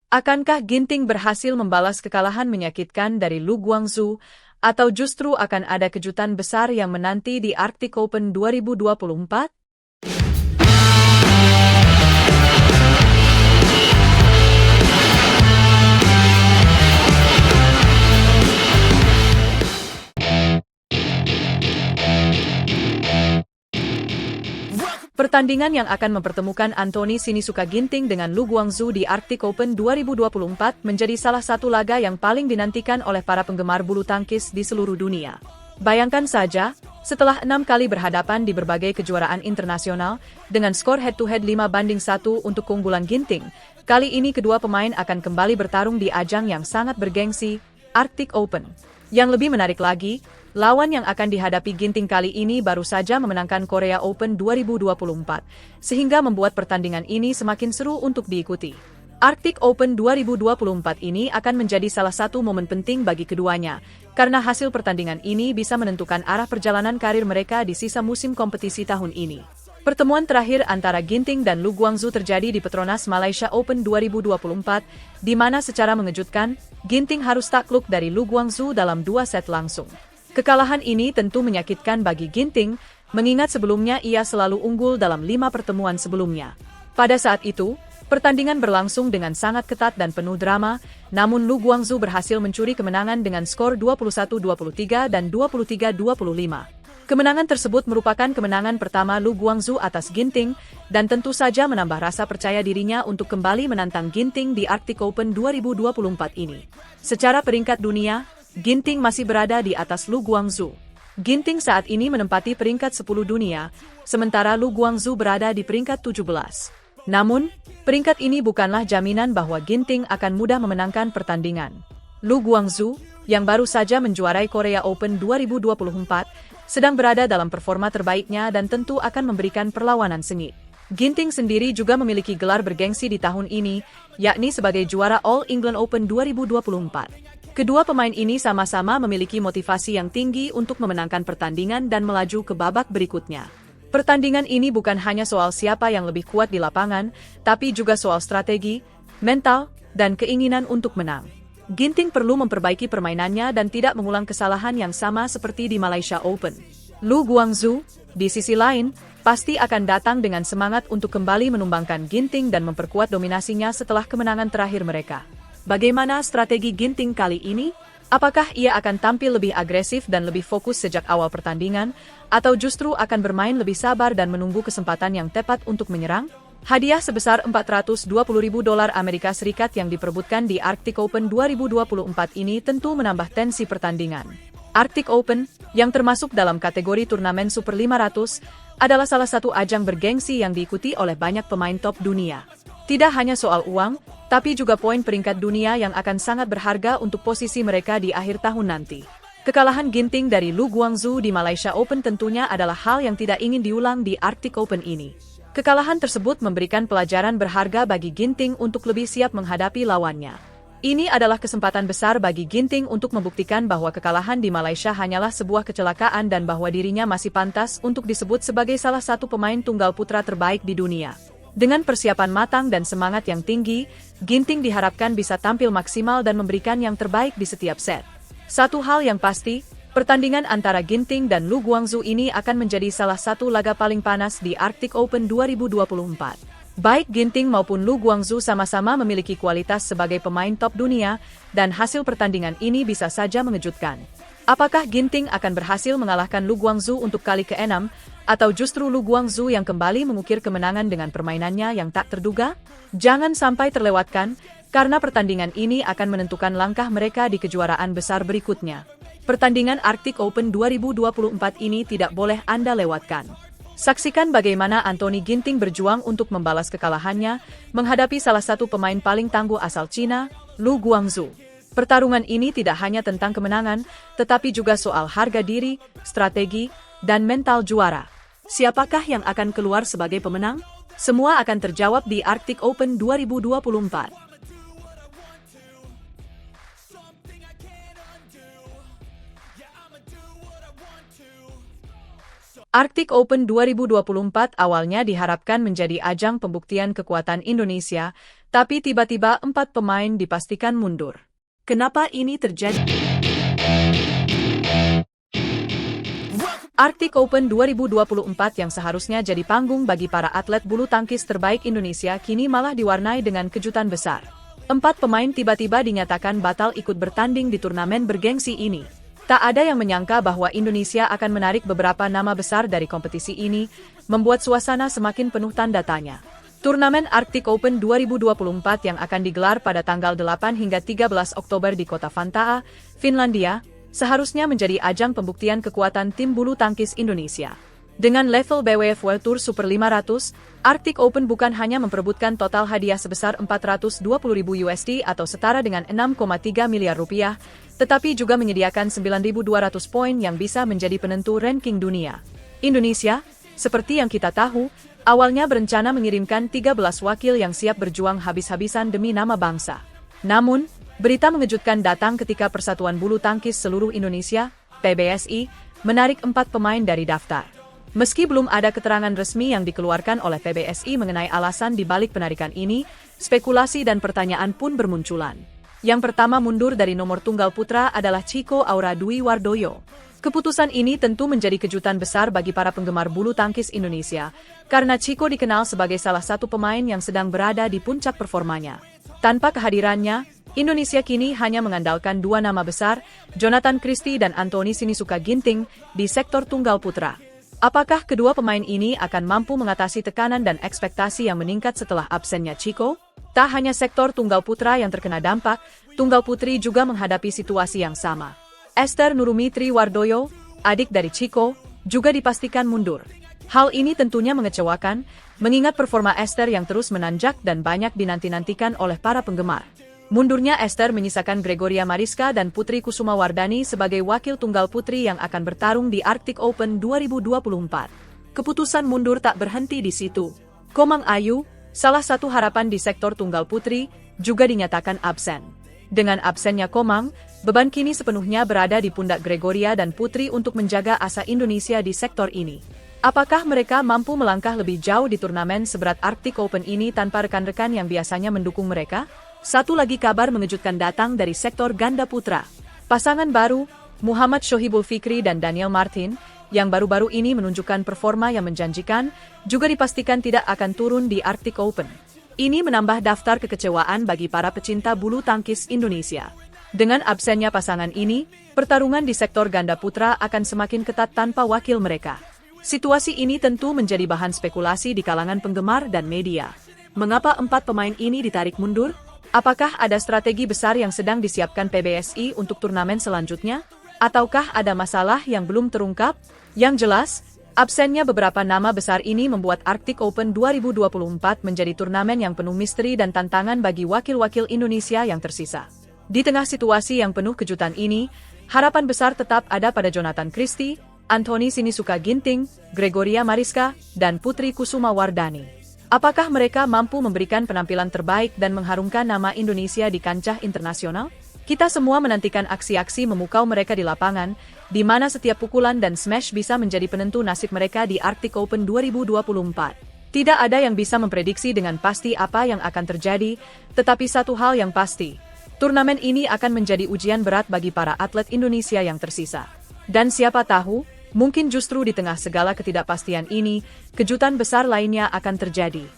Akankah Ginting berhasil membalas kekalahan menyakitkan dari Lu Guangzhou, atau justru akan ada kejutan besar yang menanti di Arctic Open 2024? Pertandingan yang akan mempertemukan Anthony Sinisuka Ginting dengan Lu Guangzhou di Arctic Open 2024 menjadi salah satu laga yang paling dinantikan oleh para penggemar bulu tangkis di seluruh dunia. Bayangkan saja, setelah 6 kali berhadapan di berbagai kejuaraan internasional, dengan skor head-to-head 5-1 untuk keunggulan Ginting, kali ini kedua pemain akan kembali bertarung di ajang yang sangat bergengsi, Arctic Open. Yang lebih menarik lagi, lawan yang akan dihadapi Ginting kali ini baru saja memenangkan Korea Open 2024, sehingga membuat pertandingan ini semakin seru untuk diikuti. Arctic Open 2024 ini akan menjadi salah satu momen penting bagi keduanya, karena hasil pertandingan ini bisa menentukan arah perjalanan karir mereka di sisa musim kompetisi tahun ini. Pertemuan terakhir antara Ginting dan Lu Guangzhou terjadi di Petronas Malaysia Open 2024, di mana secara mengejutkan, Ginting harus takluk dari Lu Guangzhou dalam 2 set langsung. Kekalahan ini tentu menyakitkan bagi Ginting, mengingat sebelumnya ia selalu unggul dalam 5 pertemuan sebelumnya. Pada saat itu, pertandingan berlangsung dengan sangat ketat dan penuh drama, namun Lu Guangzhou berhasil mencuri kemenangan dengan skor 21-23 dan 23-25. Kemenangan tersebut merupakan kemenangan pertama Lu Guangzhou atas Ginting, dan tentu saja menambah rasa percaya dirinya untuk kembali menantang Ginting di Arctic Open 2024 ini. Secara peringkat dunia, Ginting masih berada di atas Lu Guangzhou. Ginting saat ini menempati peringkat 10 dunia, sementara Lu Guangzhou berada di peringkat 17. Namun, peringkat ini bukanlah jaminan bahwa Ginting akan mudah memenangkan pertandingan. Lu Guangzhou, yang baru saja menjuarai Korea Open 2024, sedang berada dalam performa terbaiknya dan tentu akan memberikan perlawanan sengit. Ginting sendiri juga memiliki gelar bergengsi di tahun ini, yakni sebagai juara All England Open 2024. Kedua pemain ini sama-sama memiliki motivasi yang tinggi untuk memenangkan pertandingan dan melaju ke babak berikutnya. Pertandingan ini bukan hanya soal siapa yang lebih kuat di lapangan, tapi juga soal strategi, mental, dan keinginan untuk menang. Ginting perlu memperbaiki permainannya dan tidak mengulang kesalahan yang sama seperti di Malaysia Open. Lu Guangzhou, di sisi lain, pasti akan datang dengan semangat untuk kembali menumbangkan Ginting dan memperkuat dominasinya setelah kemenangan terakhir mereka. Bagaimana strategi Ginting kali ini? Apakah ia akan tampil lebih agresif dan lebih fokus sejak awal pertandingan, atau justru akan bermain lebih sabar dan menunggu kesempatan yang tepat untuk menyerang? Hadiah sebesar $420.000 Amerika Serikat yang diperebutkan di Arctic Open 2024 ini tentu menambah tensi pertandingan. Arctic Open, yang termasuk dalam kategori turnamen Super 500, adalah salah satu ajang bergengsi yang diikuti oleh banyak pemain top dunia. Tidak hanya soal uang, tapi juga poin peringkat dunia yang akan sangat berharga untuk posisi mereka di akhir tahun nanti. Kekalahan Ginting dari Lu Guangzhou di Malaysia Open tentunya adalah hal yang tidak ingin diulang di Arctic Open ini. Kekalahan tersebut memberikan pelajaran berharga bagi Ginting untuk lebih siap menghadapi lawannya. Ini adalah kesempatan besar bagi Ginting untuk membuktikan bahwa kekalahan di Malaysia hanyalah sebuah kecelakaan dan bahwa dirinya masih pantas untuk disebut sebagai salah satu pemain tunggal putra terbaik di dunia. Dengan persiapan matang dan semangat yang tinggi, Ginting diharapkan bisa tampil maksimal dan memberikan yang terbaik di setiap set. Satu hal yang pasti, pertandingan antara Ginting dan Lu Guangzhou ini akan menjadi salah satu laga paling panas di Arctic Open 2024. Baik Ginting maupun Lu Guangzhou sama-sama memiliki kualitas sebagai pemain top dunia, dan hasil pertandingan ini bisa saja mengejutkan. Apakah Ginting akan berhasil mengalahkan Lu Guangzhou untuk kali ke-6, atau justru Lu Guangzhou yang kembali mengukir kemenangan dengan permainannya yang tak terduga? Jangan sampai terlewatkan, karena pertandingan ini akan menentukan langkah mereka di kejuaraan besar berikutnya. Pertandingan Arctic Open 2024 ini tidak boleh Anda lewatkan. Saksikan bagaimana Anthony Ginting berjuang untuk membalas kekalahannya, menghadapi salah satu pemain paling tangguh asal Cina, Lu Guangzhou. Pertarungan ini tidak hanya tentang kemenangan, tetapi juga soal harga diri, strategi, dan mental juara. Siapakah yang akan keluar sebagai pemenang? Semua akan terjawab di Arctic Open 2024. Arctic Open 2024 awalnya diharapkan menjadi ajang pembuktian kekuatan Indonesia, Tapi tiba-tiba 4 pemain dipastikan mundur. Kenapa ini terjadi? Arctic Open 2024 yang seharusnya jadi panggung bagi para atlet bulu tangkis terbaik Indonesia kini malah diwarnai dengan kejutan besar. 4 pemain tiba-tiba dinyatakan batal ikut bertanding di turnamen bergengsi ini. Tak ada yang menyangka bahwa Indonesia akan menarik beberapa nama besar dari kompetisi ini, membuat suasana semakin penuh tanda tanya. Turnamen Arctic Open 2024 yang akan digelar pada tanggal 8 hingga 13 Oktober di kota Vantaa, Finlandia, seharusnya menjadi ajang pembuktian kekuatan tim bulu tangkis Indonesia. Dengan level BWF World Tour Super 500, Arctic Open bukan hanya memperebutkan total hadiah sebesar 420.000 USD atau setara dengan 6,3 miliar rupiah, tetapi juga menyediakan 9.200 poin yang bisa menjadi penentu ranking dunia. Indonesia, seperti yang kita tahu, awalnya berencana mengirimkan 13 wakil yang siap berjuang habis-habisan demi nama bangsa. Namun, berita mengejutkan datang ketika Persatuan Bulu Tangkis Seluruh Indonesia, PBSI, menarik 4 pemain dari daftar. Meski belum ada keterangan resmi yang dikeluarkan oleh PBSI mengenai alasan di balik penarikan ini, spekulasi dan pertanyaan pun bermunculan. Yang pertama mundur dari nomor tunggal putra adalah Chico Aura Dwi Wardoyo. Keputusan ini tentu menjadi kejutan besar bagi para penggemar bulu tangkis Indonesia, karena Chico dikenal sebagai salah satu pemain yang sedang berada di puncak performanya. Tanpa kehadirannya, Indonesia kini hanya mengandalkan 2 nama besar, Jonathan Christie dan Anthony Sinisuka Ginting, di sektor tunggal putra. Apakah kedua pemain ini akan mampu mengatasi tekanan dan ekspektasi yang meningkat setelah absennya Chico? Tak hanya sektor tunggal putra yang terkena dampak, tunggal putri juga menghadapi situasi yang sama. Esther Nurumitri Wardoyo, adik dari Chico, juga dipastikan mundur. Hal ini tentunya mengecewakan, mengingat performa Esther yang terus menanjak dan banyak dinanti-nantikan oleh para penggemar. Mundurnya Esther menyisakan Gregoria Mariska dan Putri Kusuma Wardani sebagai wakil tunggal putri yang akan bertarung di Arctic Open 2024. Keputusan mundur tak berhenti di situ. Komang Ayu, salah satu harapan di sektor tunggal putri, juga dinyatakan absen. Dengan absennya Komang, beban kini sepenuhnya berada di pundak Gregoria dan Putri untuk menjaga asa Indonesia di sektor ini. Apakah mereka mampu melangkah lebih jauh di turnamen seberat Arctic Open ini tanpa rekan-rekan yang biasanya mendukung mereka? Satu lagi kabar mengejutkan datang dari sektor ganda putra. Pasangan baru, Muhammad Shohibul Fikri dan Daniel Martin, yang baru-baru ini menunjukkan performa yang menjanjikan, juga dipastikan tidak akan turun di Arctic Open. Ini menambah daftar kekecewaan bagi para pecinta bulu tangkis Indonesia. Dengan absennya pasangan ini, pertarungan di sektor ganda putra akan semakin ketat tanpa wakil mereka. Situasi ini tentu menjadi bahan spekulasi di kalangan penggemar dan media. Mengapa 4 pemain ini ditarik mundur? Apakah ada strategi besar yang sedang disiapkan PBSI untuk turnamen selanjutnya? Ataukah ada masalah yang belum terungkap? Yang jelas, absennya beberapa nama besar ini membuat Arctic Open 2024 menjadi turnamen yang penuh misteri dan tantangan bagi wakil-wakil Indonesia yang tersisa. Di tengah situasi yang penuh kejutan ini, harapan besar tetap ada pada Jonathan Christie, Anthony Sinisuka Ginting, Gregoria Mariska, dan Putri Kusuma Wardani. Apakah mereka mampu memberikan penampilan terbaik dan mengharumkan nama Indonesia di kancah internasional? Kita semua menantikan aksi-aksi memukau mereka di lapangan, di mana setiap pukulan dan smash bisa menjadi penentu nasib mereka di Arctic Open 2024. Tidak ada yang bisa memprediksi dengan pasti apa yang akan terjadi, tetapi satu hal yang pasti, turnamen ini akan menjadi ujian berat bagi para atlet Indonesia yang tersisa. Dan siapa tahu, mungkin justru di tengah segala ketidakpastian ini, kejutan besar lainnya akan terjadi.